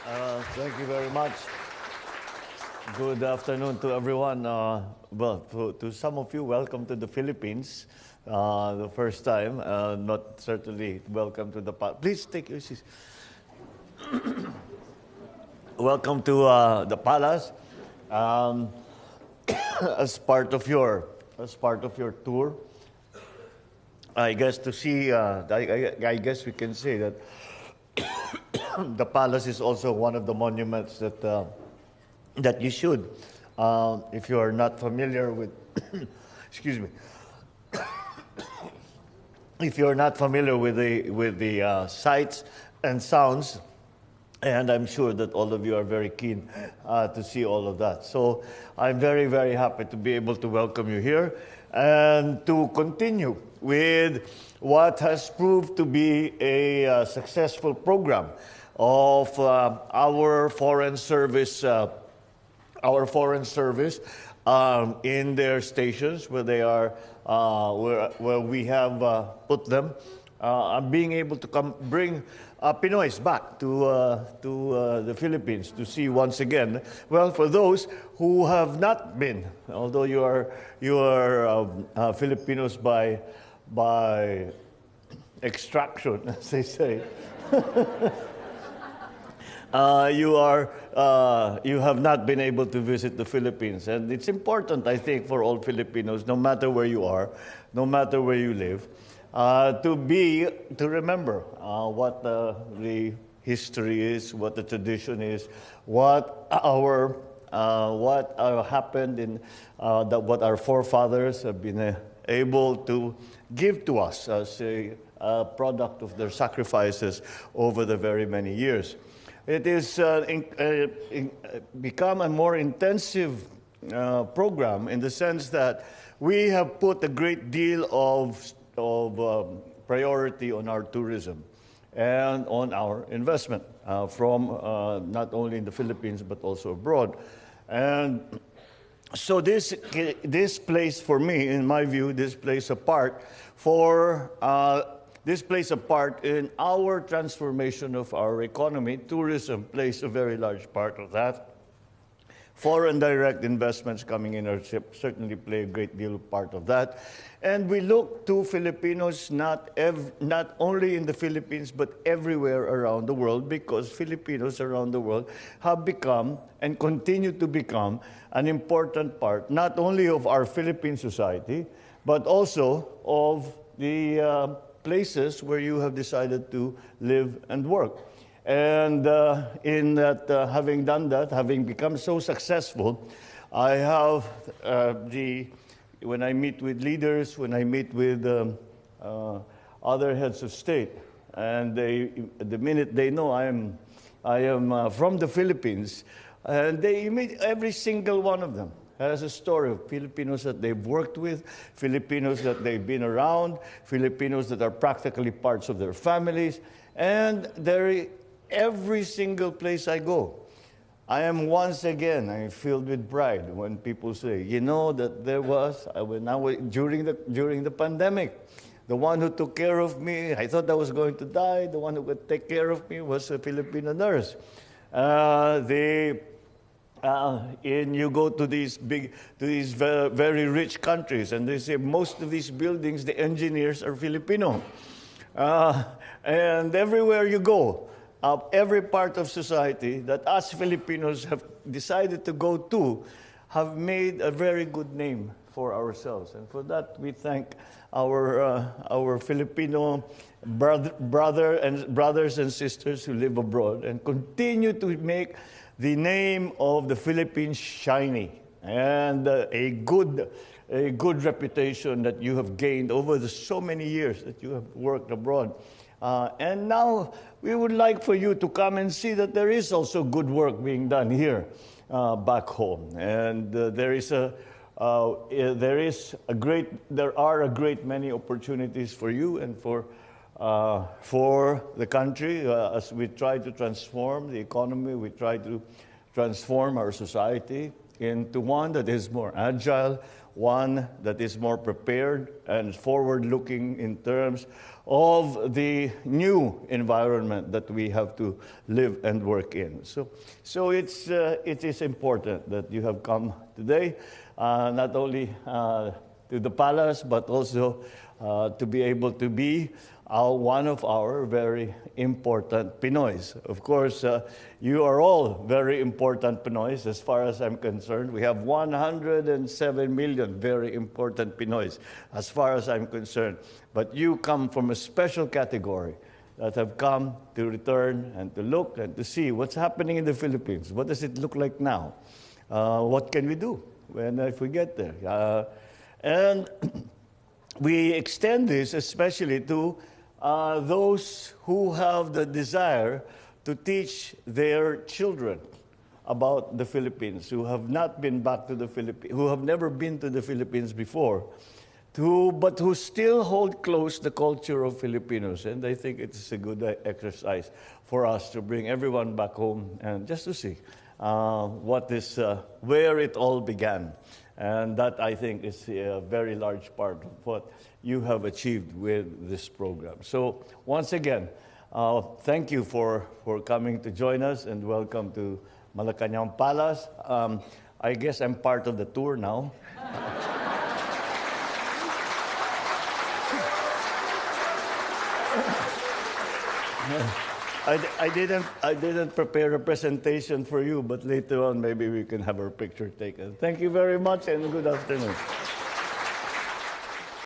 Thank you very much. Good afternoon to everyone. To some of you, welcome to the Philippines. The first time, not certainly welcome to the Please take your seats. Welcome to the palace. As part of your tour, I guess to see. I guess we can say that the palace is also one of the monuments that you should, if you are not familiar with, excuse me, if you are not familiar with the sights and sounds, and I'm sure that all of you are very keen to see all of that. So I'm very, very happy to be able to welcome you here and to continue with what has proved to be a successful program of our foreign service in their stations where they are, where we have put them, being able to bring Pinoys back to the Philippines to see once again. Well, for those who have not been, although you are Filipinos by extraction, as they say. You have not been able to visit the Philippines. And it's important, I think, for all Filipinos, no matter where you are, no matter where you live, to remember what the history is, what the tradition is, what happened in what our forefathers have been able to give to us as a product of their sacrifices over the very many years. It is become a more intensive program in the sense that we have put a great deal of priority on our tourism and on our investment from not only in the Philippines but also abroad. And so this plays, for me, in my view, this plays a part in our transformation of our economy. Tourism plays a very large part of that. Foreign direct investments coming in our ship certainly play a great deal of part of that. And we look to Filipinos not only in the Philippines but everywhere around the world, because Filipinos around the world have become and continue to become an important part not only of our Philippine society but also of the places where you have decided to live and work. And in that, having done that, having become so successful, I have when I meet with leaders, when I meet with other heads of state, and the minute they know I am from the Philippines, and they meet every single one of them has a story of Filipinos that they've worked with, Filipinos that they've been around, Filipinos that are practically parts of their families, and every single place I go, I am once again, I'm filled with pride when people say, you know, that there was, during the pandemic, the one who took care of me, I thought I was going to die, the one who would take care of me was a Filipino nurse. You go to these very rich countries, and they say most of these buildings, the engineers are Filipino. And everywhere you go, every part of society that us Filipinos have decided to go to have made a very good name for ourselves. And for that, we thank our Filipino brothers and sisters who live abroad and continue to make the name of the Philippines shiny, and a good reputation that you have gained over so many years that you have worked abroad. And now we would like for you to come and see that there is also good work being done here back home. And there are a great many opportunities for you and for the country as we try to transform the economy, we try to transform our society into one that is more agile, one that is more prepared and forward-looking in terms of the new environment that we have to live and work in. So it is important that you have come today, not only to the palace, but also to be able to be one of our very important Pinoys. Of course, you are all very important Pinoys as far as I'm concerned. We have 107 million very important Pinoys as far as I'm concerned. But you come from a special category that have come to return and to look and to see what's happening in the Philippines. What does it look like now? What can we do if we get there? And we extend this especially to those who have the desire to teach their children about the Philippines, who have not been back to the Philippines, who have never been to the Philippines before, but who still hold close the culture of Filipinos. And I think it's a good exercise for us to bring everyone back home and just to see where it all began. And that, I think, is a very large part of what you have achieved with this program. So, once again, thank you for coming to join us, and welcome to Malacañan Palace. I guess I'm part of the tour now. I didn't prepare a presentation for you, but later on maybe we can have our picture taken. Thank you very much and good afternoon.